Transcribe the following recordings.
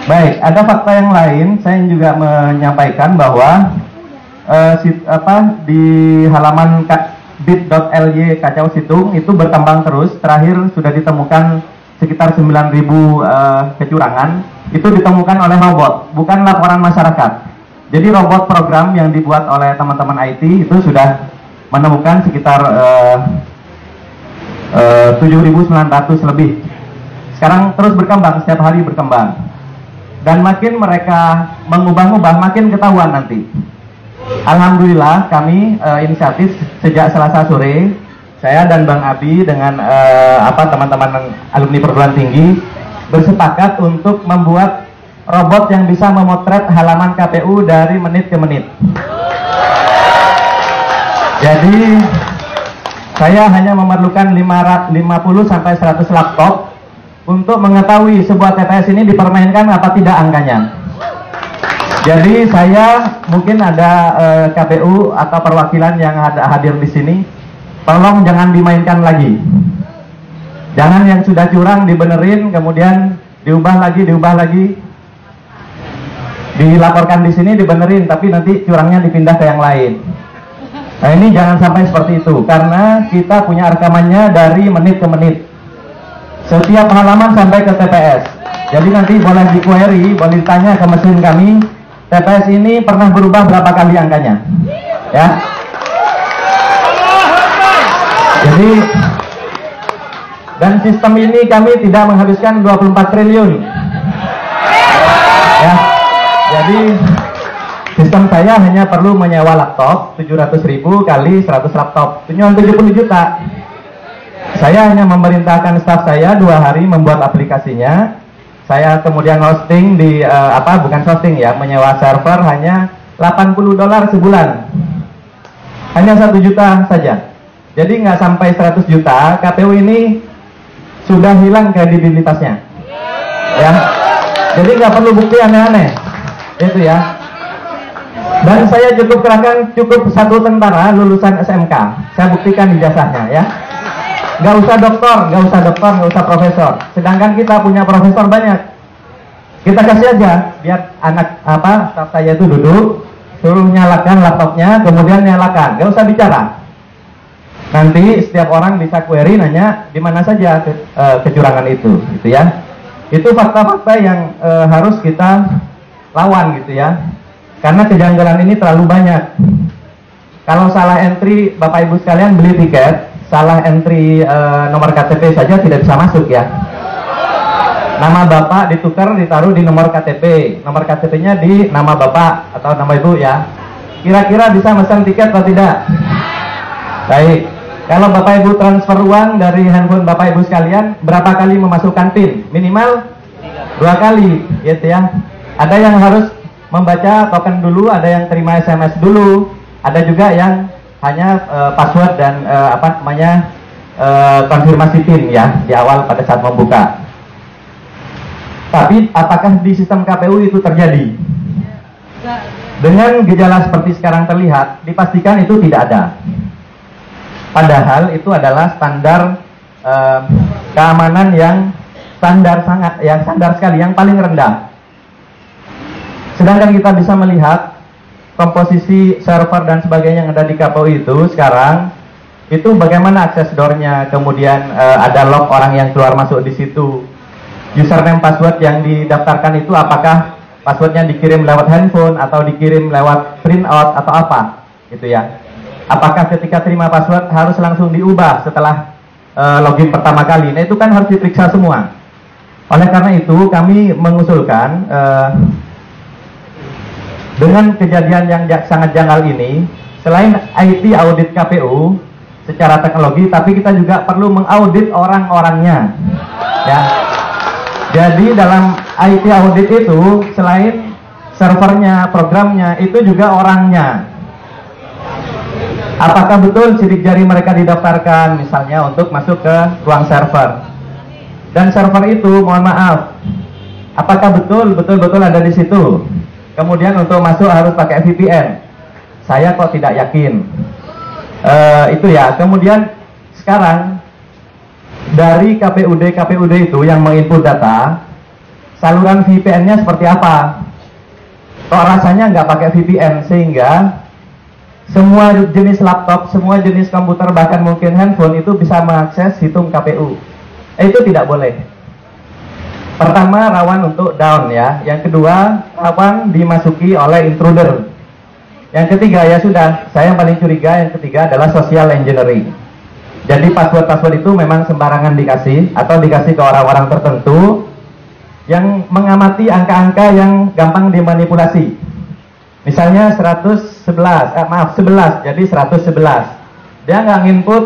Baik, ada fakta yang lain. Saya juga menyampaikan bahwa di halaman bit.ly Kacau Situng itu berkembang terus. Terakhir sudah ditemukan sekitar 9.000 kecurangan. Itu ditemukan oleh robot, bukan laporan masyarakat. Jadi robot program yang dibuat oleh teman-teman IT itu sudah menemukan sekitar 7.900 lebih. Sekarang terus berkembang, setiap hari berkembang. Dan makin mereka mengubah-ubah, makin ketahuan nanti. Alhamdulillah kami inisiatif sejak Selasa sore, saya dan Bang Abi dengan teman-teman alumni perguruan tinggi bersepakat untuk membuat robot yang bisa memotret halaman KPU dari menit ke menit. Jadi saya hanya memerlukan 50 sampai 100 laptop untuk mengetahui sebuah TPS ini dipermainkan apa tidak angkanya. Jadi saya mungkin ada KPU atau perwakilan yang hadir di sini, tolong jangan dimainkan lagi. Jangan yang sudah curang dibenerin, kemudian diubah lagi, dilaporkan di sini dibenerin, tapi nanti curangnya dipindah ke yang lain. Nah ini jangan sampai seperti itu, karena kita punya rekamannya dari menit ke menit. Setiap halaman sampai ke TPS. Jadi nanti boleh di-query, boleh ditanya ke mesin kami, TPS ini pernah berubah berapa kali angkanya. Ya. Jadi dan sistem ini kami tidak menghabiskan 24 triliun. Ya. Jadi sistem saya hanya perlu menyewa laptop 700.000 kali 100 laptop. Cuma 70 juta. Saya hanya memerintahkan staf saya 2 hari membuat aplikasinya. Saya kemudian hosting di bukan hosting ya, menyewa server hanya $80 sebulan. Hanya 1 juta saja. Jadi nggak sampai 100 juta, KPU ini sudah hilang kredibilitasnya. Ya. Jadi nggak perlu bukti aneh-aneh. Itu ya. Dan saya cukup kerahkan 1 tentara lulusan SMK. Saya buktikan ijazahnya ya. Nggak usah doktor, nggak usah profesor. Sedangkan kita punya profesor banyak. Kita kasih aja, biar staf saya itu duduk, suruh nyalakan laptopnya, kemudian nyalakan, nggak usah bicara. Nanti setiap orang bisa query nanya di mana saja kecurangan itu, gitu ya. Itu fakta-fakta yang harus kita lawan, gitu ya. Karena kejanggalan ini terlalu banyak. Kalau salah entry, Bapak Ibu sekalian beli tiket, salah entry nomor KTP saja tidak bisa masuk ya. Nama Bapak ditukar, ditaruh di nomor KTP, nomor KTP-nya di nama Bapak atau nama Ibu ya. Kira-kira bisa pesan tiket atau tidak? Baik. Kalau Bapak Ibu transfer uang dari handphone Bapak Ibu sekalian, berapa kali memasukkan PIN? Minimal 2 kali, gitu ya. Ada yang harus membaca token dulu, ada yang terima SMS dulu, ada juga yang hanya password dan konfirmasi PIN ya di awal pada saat membuka. Tapi apakah di sistem KPU itu terjadi? Dengan gejala seperti sekarang terlihat, dipastikan itu tidak ada. Padahal itu adalah standar keamanan yang standar sekali, yang paling rendah. Sedangkan kita bisa melihat komposisi server dan sebagainya yang ada di KPU itu sekarang, itu bagaimana akses door-nya, kemudian ada log orang yang keluar masuk di situ. Username password yang didaftarkan itu apakah passwordnya dikirim lewat handphone atau dikirim lewat printout atau apa, gitu ya. Apakah ketika terima password harus langsung diubah setelah login pertama kali? Nah itu kan harus diperiksa semua. Oleh karena itu kami mengusulkan dengan kejadian yang sangat janggal ini, selain IT audit KPU secara teknologi, tapi kita juga perlu mengaudit orang-orangnya. Ya. Jadi dalam IT audit itu selain servernya, programnya, itu juga orangnya. Apakah betul sidik jari mereka didaftarkan misalnya untuk masuk ke ruang server? Dan server itu, mohon maaf, apakah betul ada di situ? Kemudian untuk masuk harus pakai VPN. Saya kok tidak yakin. Itu ya. Kemudian sekarang dari KPUD itu yang menginput data, saluran VPN-nya seperti apa. Kok rasanya nggak pakai VPN, sehingga semua jenis laptop, semua jenis komputer, bahkan mungkin handphone itu bisa mengakses situng KPU. Itu tidak boleh. Pertama, rawan untuk down ya. Yang kedua, rawan dimasuki oleh intruder. Yang ketiga, ya sudah, saya yang paling curiga, yang ketiga adalah social engineering. Jadi password-password itu memang sembarangan dikasih, atau dikasih ke orang-orang tertentu yang mengamati angka-angka yang gampang dimanipulasi. Misalnya 11, jadi 111. Dia nggak nginput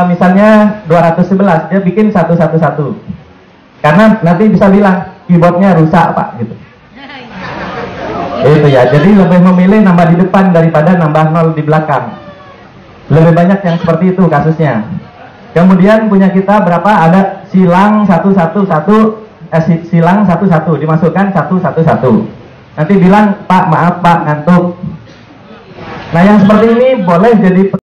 misalnya 211, dia bikin 111. Karena nanti bisa bilang keyboardnya rusak Pak gitu. Itu ya, jadi lebih memilih nambah di depan daripada nambah 0 di belakang. Lebih banyak yang seperti itu kasusnya. Kemudian punya kita berapa, ada silang 111, silang 11, dimasukkan 111. Nanti bilang Pak maaf Pak ngantuk. Nah yang seperti ini boleh jadi